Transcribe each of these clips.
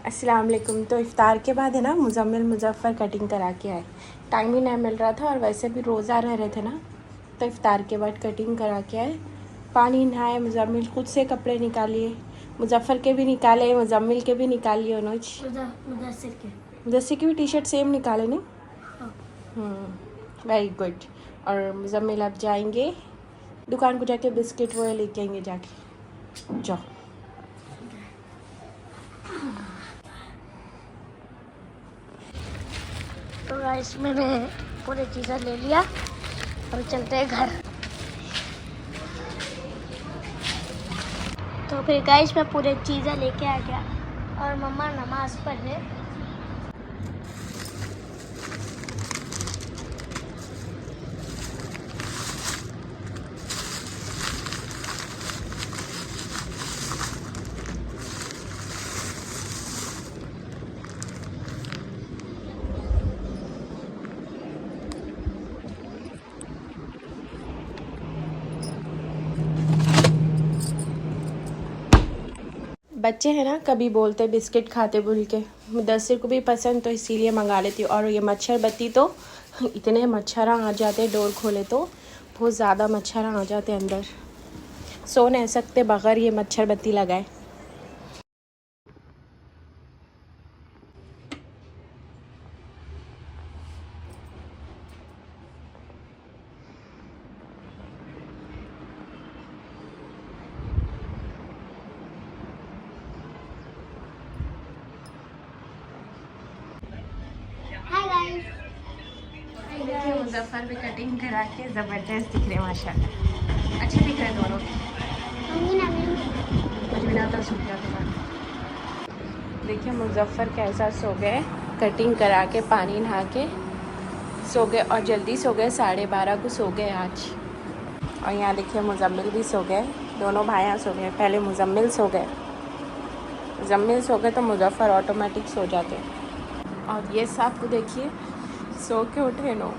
अस्सलाम वालेकुम। तो इफ़्तार के बाद है ना मुज़म्मिल मुज़फ़्फ़र कटिंग करा के आए। टाइम ही नहीं मिल रहा था और वैसे भी रोज़ा रह रहे थे ना, तो इफ़्तार के बाद कटिंग करा के आए। पानी नहाए, मुज़म्मिल खुद से कपड़े निकालिए, मुज़फ़्फ़र के भी निकाले, मुज़म्मिल के भी निकालिए। मुदस्सिर की भी टी शर्ट सेम निकाले नहीं। Very good. और मुज़म्मिल अब जाएंगे दुकान को, जाके बिस्किट वो लेके आएंगे जाके। जाओ। तो गाइस मैंने पूरी चीज़ें ले लिया और चलते हैं घर। तो फिर गाइस मैं पूरी चीज़ें लेके आ गया और मम्मा नमाज पढ़ रहे। बच्चे हैं ना, कभी बोलते बिस्किट खाते बोल के। मुदस्सिर को भी पसंद, तो इसीलिए मंगा लेती हूँ। और ये मच्छर बत्ती तो इतने मच्छर आ जाते, डोर खोले तो बहुत ज़्यादा मच्छर आ जाते अंदर, सो नहीं सकते बगैर ये मच्छर बत्ती लगाए। देखिए मुज़फ़्फ़र भी कटिंग करा के ज़बरदस्त दिख रहे हैं माशाल्लाह, अच्छे दिख रहे दोनों। तो सूख गया। देखिए मुज़फ़्फ़र कैसा सो गए, कटिंग करा के पानी नहा के सो गए, और जल्दी सो गए, 12:30 को सो गए आज। और यहाँ देखिए मुज़म्मिल भी सो गए, दोनों भाइयाँ सो गए। पहले मुज़म्मिल सो गए, मुज़म्मिल सो गए तो मुज़फ़्फ़र ऑटोमेटिक सो जाते। और ये साहब को देखिए सो के उठे नो।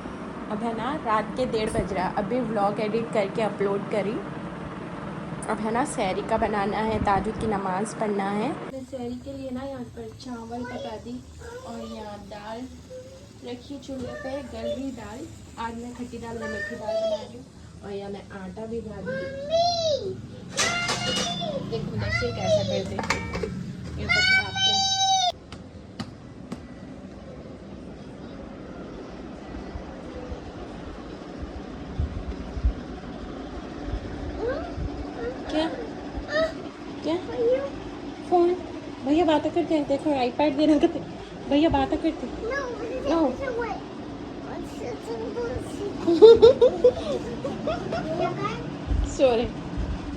अब है ना रात के 1:30 बज रहा है, अभी व्लॉग एडिट करके अपलोड करी। अब है ना सहरी का बनाना है, ताजुद की नमाज़ पढ़ना है। सहरी के लिए ना यहाँ पर चावल पका दी और यहाँ दाल रखी चूल्हे पे, गल रही दाल। आज मैं खट्टी दाल और मीठी दाल बना रही हूँ। और यहाँ मैं आटा भी भा दी। देखो मुदस्सिर कैसा करते ये तो आपको। क्या क्या फोन भैया बातें करते हैं, देखो आईपैड देने का भैया बातें करते नो। सो रहे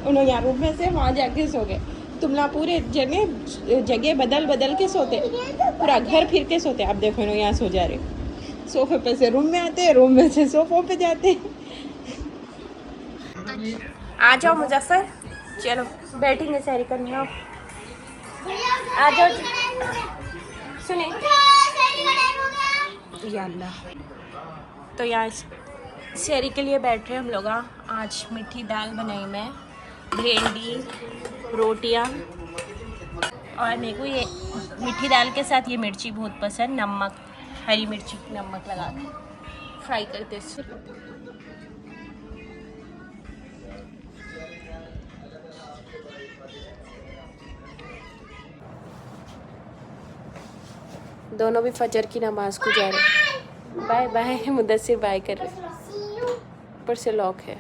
उन्होंने यहाँ रूम में से वहाँ जाके सो गए। तुम ना पूरे जगह बदल बदल के सोते, पूरा घर फिर के सोते। अब देखो ना यहाँ सो जा रहे, सोफे पे से रूम में आते, रूम में से सोफों पे जाते। आ जाओ मुज़फ़्फ़र, चलो बैठेंगे सहरी करने। आओ आ जाओ। सुने या अल्लाह। तो यहाँ सहरी के लिए बैठ रहे हम लोग। आज मीठी दाल बनाई मैं, भिंडी, रोटियाँ। और मेरे को ये मीठी दाल के साथ ये मिर्ची बहुत पसंद, नमक, हरी मिर्ची नमक लगा के फ्राई करते हैं। दोनों भी फजर की नमाज को जा रहे। बाय बाय मुदस्सिर बाय कर रहे, ऊपर से लॉक है।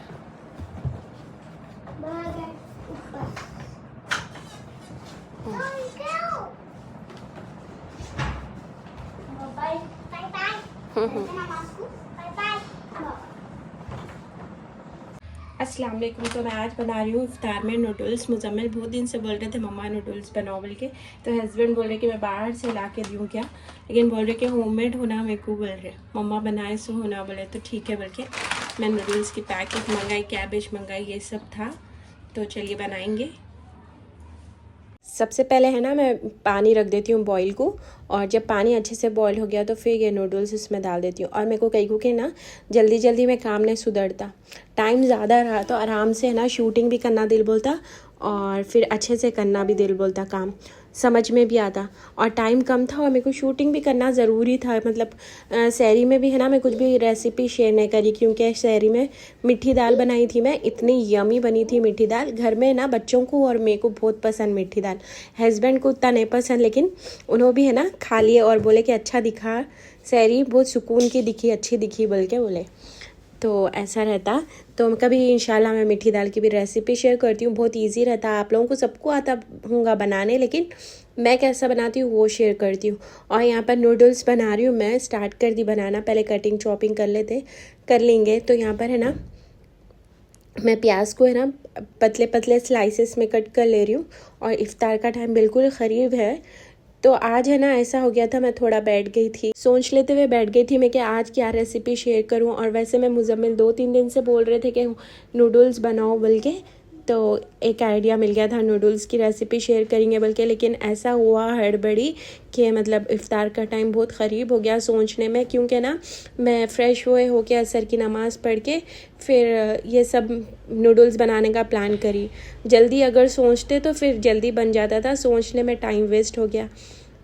अस्सलाम वालेकुम। तो मैं आज बना रही हूँ इफ्तार में नूडल्स। मुज़म्मिल बहुत दिन से बोल रहे थे मम्मा नूडल्स बनाओ बोल के, तो हस्बैंड बोल रहे कि मैं बाहर से ला के दूँ क्या, लेकिन बोल रहे कि होममेड होना मेरे को बोल रहे, मम्मा बनाए सो होना बोले, तो ठीक है बोल के मैं नूडल्स की पैकेट मंगाई, कैबेज मंगाई, ये सब था। तो चलिए बनाएंगे। सबसे पहले है ना मैं पानी रख देती हूँ बॉईल को, और जब पानी अच्छे से बॉईल हो गया तो फिर ये नूडल्स इसमें डाल देती हूँ। और मेरे को कहीं को कि ना जल्दी जल्दी में काम नहीं सुधरता, टाइम ज़्यादा रहा तो आराम से है ना शूटिंग भी करना दिल बोलता और फिर अच्छे से करना भी दिल बोलता काम। समझ में भी आता, और टाइम कम था और मेरे को शूटिंग भी करना ज़रूरी था। मतलब सहरी में भी है ना, मैं कुछ भी रेसिपी शेयर नहीं करी क्योंकि सहरी में मीठी दाल बनाई थी मैं, इतनी यमी बनी थी मीठी दाल। घर में ना बच्चों को और मेरे को बहुत पसंद मीठी दाल, हस्बैंड को उतना नहीं पसंद, लेकिन उन्होंने भी है ना खा लिए और बोले कि अच्छा दिखा सहरी, बहुत सुकून की दिखी, अच्छी दिखी बोल के बोले। तो ऐसा रहता। तो कभी इंशाल्लाह मैं मीठी दाल की भी रेसिपी शेयर करती हूँ, बहुत इजी रहता है, आप लोगों को सबको आता होगा बनाने, लेकिन मैं कैसा बनाती हूँ वो शेयर करती हूँ। और यहाँ पर नूडल्स बना रही हूँ मैं, स्टार्ट कर दी बनाना, पहले कटिंग चॉपिंग कर लेंगे। तो यहाँ पर है ना मैं प्याज को है ना पतले पतले स्लाइसेस में कट कर ले रही हूँ, और इफ्तार का टाइम बिल्कुल करीब है। तो आज है ना ऐसा हो गया था, मैं थोड़ा बैठ गई थी, सोच लेते हुए बैठ गई थी मैं कि आज क्या रेसिपी शेयर करूं। और वैसे मैं मुजम्मिल 2-3 दिन से बोल रहे थे कि नूडल्स बनाओ बोल के, तो एक आइडिया मिल गया था नूडल्स की रेसिपी शेयर करेंगे बोल के। लेकिन ऐसा हुआ हड़बड़ी कि मतलब इफ्तार का टाइम बहुत क़रीब हो गया सोचने में, क्योंकि ना मैं फ़्रेश हुए होके असर की नमाज़ पढ़ के फिर ये सब नूडल्स बनाने का प्लान करी। जल्दी अगर सोचते तो फिर जल्दी बन जाता था, सोचने में टाइम वेस्ट हो गया।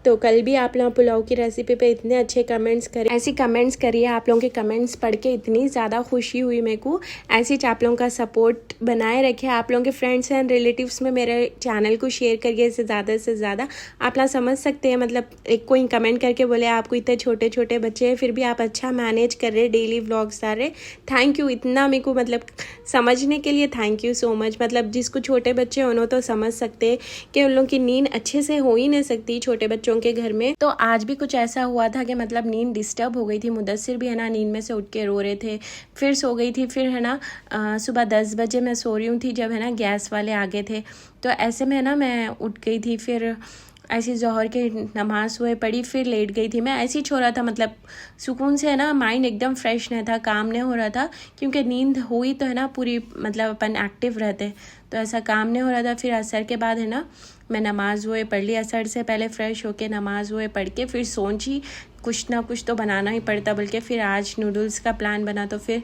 तो कल भी आप लोग पुलाव की रेसिपी पे इतने अच्छे कमेंट्स करें, ऐसी कमेंट्स करिए, आप लोगों के कमेंट्स पढ़ के इतनी ज़्यादा खुशी हुई मेरे को। ऐसे ही आप लोगों का सपोर्ट बनाए रखे, आप लोगों के फ्रेंड्स एंड रिलेटिव्स में मेरे चैनल को शेयर करिए इसे ज़्यादा से ज़्यादा। आप लोग समझ सकते हैं, मतलब एक कोई कमेंट करके बोले आपको इतने छोटे छोटे बच्चे हैं फिर भी आप अच्छा मैनेज कर रहे, डेली व्लॉग्स आ रहे, थैंक यू इतना मेरे को, मतलब समझने के लिए थैंक यू सो मच। मतलब जिसको छोटे बच्चे होने तो समझ सकते कि उन लोगों की नींद अच्छे से हो ही नहीं सकती छोटे बच्चों के घर में। तो आज भी कुछ ऐसा हुआ था कि मतलब नींद डिस्टर्ब हो गई थी, मुदस्सिर भी है ना नींद में से उठ के रो रहे थे, फिर सो गई थी। फिर है ना सुबह 10 बजे मैं सो रही हूँ थी जब है ना गैस वाले आ गए थे, तो ऐसे में है ना मैं उठ गई थी, फिर ऐसी ज़ोहर की नमाज हुए पढ़ी, फिर लेट गई थी मैं। ऐसे ही छोड़ा था, मतलब सुकून से है ना, माइंड एकदम फ्रेश नहीं था, काम नहीं हो रहा था, क्योंकि नींद हुई तो है ना पूरी, मतलब अपन एक्टिव रहते, तो ऐसा काम नहीं हो रहा था। फिर असर के बाद है ना मैं नमाज हुए पढ़ ली, असर से पहले फ़्रेश होके नमाज हुए पढ़ के फिर सोची कुछ ना कुछ तो बनाना ही पड़ता, बल्कि फिर आज नूडल्स का प्लान बना, तो फिर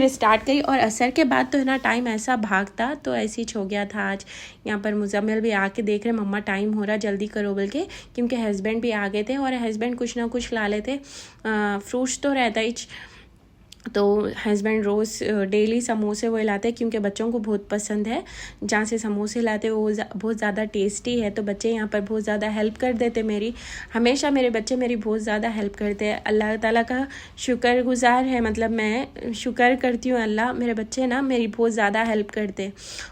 स्टार्ट करी। और असर के बाद तो है ना टाइम ऐसा भागता, तो ऐसे ही हो गया था आज। यहाँ पर मुजम्मिल भी आके देख रहे मम्मा टाइम हो रहा जल्दी करो बोल के, क्योंकि हस्बैंड भी आ गए थे और हस्बैंड कुछ ना कुछ ला लेते, फ्रूट्स तो रहता ही, तो हस्बैंड रोज़ डेली समोसे वो लाते हैं क्योंकि बच्चों को बहुत पसंद है। जहाँ से समोसे लाते वो बहुत ज़्यादा टेस्टी है, तो बच्चे यहाँ पर बहुत ज़्यादा हेल्प कर देते मेरी, हमेशा मेरे बच्चे मेरी बहुत ज़्यादा हेल्प करते हैं। अल्लाह ताला का शुक्रगुजार है, मतलब मैं शुक्र करती हूँ अल्लाह, मेरे बच्चे ना मेरी बहुत ज़्यादा हेल्प करते।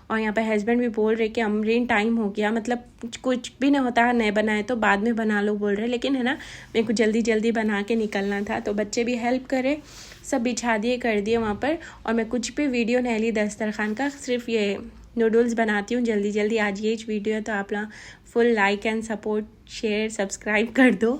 और यहाँ पर हस्बैंड भी बोल रहे कि अमरीन टाइम हो गया, मतलब कुछ भी नहीं होता नहीं बनाए तो बाद में बना लो बोल रहे, लेकिन है ना मेरे को जल्दी जल्दी बना के निकलना था, तो बच्चे भी हेल्प करे, सब बिछा दिए कर दिए वहाँ पर। और मैं कुछ भी वीडियो नहीं ली दस्तरखान का, सिर्फ ये नूडल्स बनाती हूँ जल्दी जल्दी। आज ये वीडियो है तो आप लोग full like and support, share, subscribe कर दो।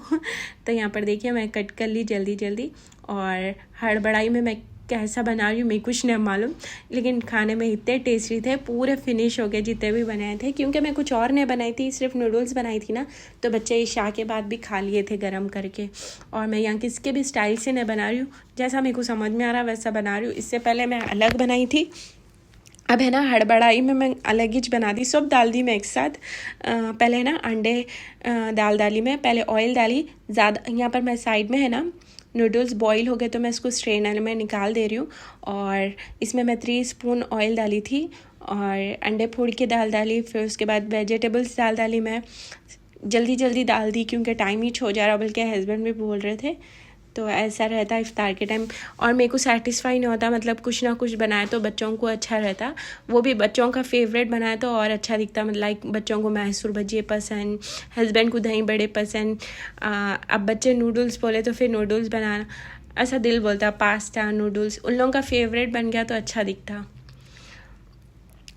तो यहाँ पर देखिए मैं कट कर ली जल्दी जल्दी, और हड़बड़ाई में मैं कैसा बना रही हूँ मैं कुछ नहीं मालूम, लेकिन खाने में इतने टेस्टी थे, पूरे फिनिश हो गए जितने भी बनाए थे, क्योंकि मैं कुछ और नहीं बनाई थी, सिर्फ नूडल्स बनाई थी ना, तो बच्चे इशा के बाद भी खा लिए थे गरम करके। और मैं यहाँ किसके भी स्टाइल से नहीं बना रही हूँ, जैसा मेरे को समझ में आ रहा वैसा बना रही हूँ। इससे पहले मैं अलग बनाई थी, अब है ना हड़बड़ाई में मैं अलग ही बना दी, सब डाल दी मैं एक साथ। पहले है ना अंडे डाल डाली मैं, पहले ऑयल डाली ज़्यादा। यहाँ पर मैं साइड में है ना नूडल्स बॉईल हो गए तो मैं इसको स्ट्रेनर में निकाल दे रही हूँ, और इसमें मैं 3 स्पून ऑयल डाली थी और अंडे फोड़ के डाली, फिर उसके बाद वेजिटेबल्स डाली मैं, जल्दी जल्दी डाल दी क्योंकि टाइम ही हो जा रहा, बल्कि हस्बैंड भी बोल रहे थे। तो ऐसा रहता इफ्तार के टाइम, और मेरे को सेटिस्फाई नहीं होता, मतलब कुछ ना कुछ बनाए तो बच्चों को अच्छा रहता, वो भी बच्चों का फेवरेट बनाए तो और अच्छा दिखता। मतलब लाइक बच्चों को मैसूर भजिए पसंद, हस्बैंड को दही बड़े पसंद, अब बच्चे नूडल्स बोले तो फिर नूडल्स बनाना ऐसा दिल बोलता, पास्ता नूडल्स उन लोगों का फेवरेट बन गया तो अच्छा दिखता।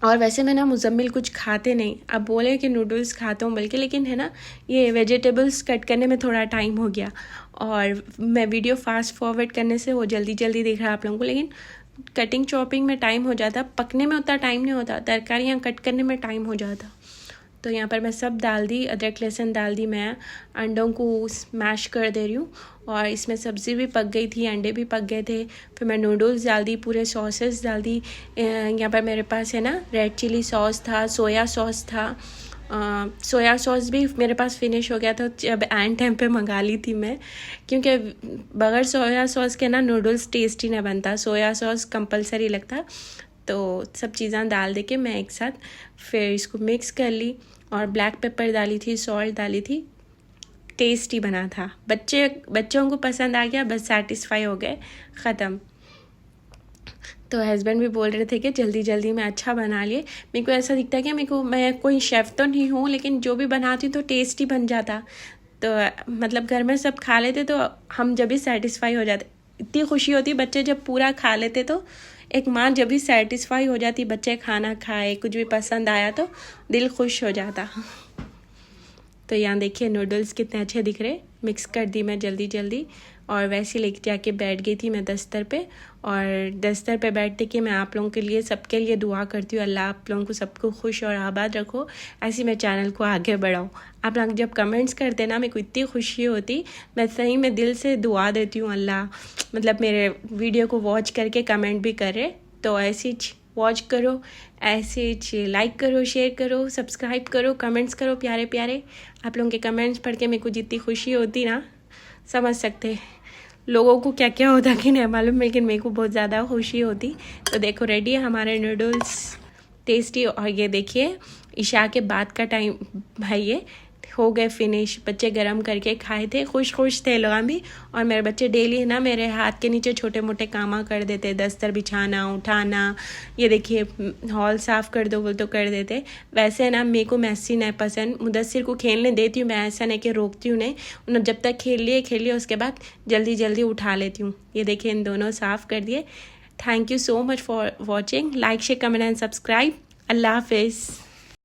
और वैसे मैं ना मुजम्मिल कुछ खाते नहीं, अब बोले कि नूडल्स खाता हूँ बल्कि, लेकिन है ना ये वेजिटेबल्स कट करने में थोड़ा टाइम हो गया, और मैं वीडियो फास्ट फॉरवर्ड करने से वो जल्दी जल्दी देख रहा है आप लोगों को, लेकिन कटिंग चॉपिंग में टाइम हो जाता, पकने में उतना टाइम नहीं होता, तरकारियाँ कट करने में टाइम हो जाता। तो यहाँ पर मैं सब डाल दी, अदरक लहसुन डाल दी, मैं अंडों को स्मैश कर दे रही हूँ, और इसमें सब्ज़ी भी पक गई थी, अंडे भी पक गए थे। फिर मैं नूडल्स डाल दी, पूरे सॉसेस डाल दी। यहाँ पर मेरे पास है ना रेड चिली सॉस था, सोया सॉस था, सोया सॉस भी मेरे पास फिनिश हो गया था जब एंड टाइम पे मंगा ली थी मैं, क्योंकि बगैर सोया सॉस के ना नूडल्स टेस्टी नहीं बनता, सोया सॉस कंपलसरी लगता। तो सब चीज़ें डाल दे के मैं एक साथ फिर इसको मिक्स कर ली और ब्लैक पेपर डाली थी, सॉल्ट डाली थी, टेस्टी बना था। बच्चों को पसंद आ गया, बस सेटिस्फाई हो गए, ख़त्म। तो हस्बैंड भी बोल रहे थे कि जल्दी जल्दी में अच्छा बना लिए। मेरे को ऐसा दिखता है कि मैं कोई शेफ़ तो नहीं हूँ, लेकिन जो भी बनाती हूँ तो टेस्टी बन जाता। तो मतलब घर में सब खा लेते तो हम जब भी सेटिस्फाई हो जाते, इतनी खुशी होती बच्चे जब पूरा खा लेते। तो एक माँ जब भी सेटिस्फाई हो जाती, बच्चे खाना खाए, कुछ भी पसंद आया तो दिल खुश हो जाता। तो यहाँ देखिए नूडल्स कितने अच्छे दिख रहे, मिक्स कर दी मैं जल्दी जल्दी और वैसे लेके जाके बैठ गई थी मैं दस्तर पे। और दस्तर पे बैठते कि मैं आप लोगों के लिए सबके लिए दुआ करती हूँ, अल्लाह आप लोगों को सबको खुश और आबाद रखो, ऐसे मैं चैनल को आगे बढ़ाऊँ। आप लोग जब कमेंट्स करते ना, मेरे को इतनी खुशी होती, मैं सही में दिल से दुआ देती हूँ अल्लाह मतलब मेरे वीडियो को वॉच करके कमेंट भी करे। तो ऐसी वॉच करो, ऐसे लाइक करो, शेयर करो, सब्सक्राइब करो, कमेंट्स करो प्यारे प्यारे। आप लोगों के कमेंट्स पढ़ के मेरे को जितनी खुशी होती ना, समझ सकते लोगों को क्या क्या होता कि नहीं मालूम, लेकिन मेरे को बहुत ज़्यादा खुशी होती। तो देखो रेडी है हमारे नूडल्स टेस्टी। और ये देखिए इशा के बाद का टाइम भाई ये हो गए फिनिश, बच्चे गरम करके खाए थे, खुश थे लोग भी। और मेरे बच्चे डेली ना मेरे हाथ के नीचे छोटे मोटे कामा कर देते, दस्तर बिछाना, उठाना, ये देखिए हॉल साफ़ कर दो बोल तो कर देते। वैसे ना मेरे को मैसी नहीं पसंद, मुदस्सिर को खेलने देती हूँ मैं, ऐसा नहीं कि रोकती हूँ नहीं, उन्हें जब तक खेल लिए उसके बाद जल्दी जल्दी उठा लेती हूँ। ये देखिए इन दोनों साफ़ कर दिए। Thank you so much for watching, like share comment and subscribe. अल्लाह हाफिज़।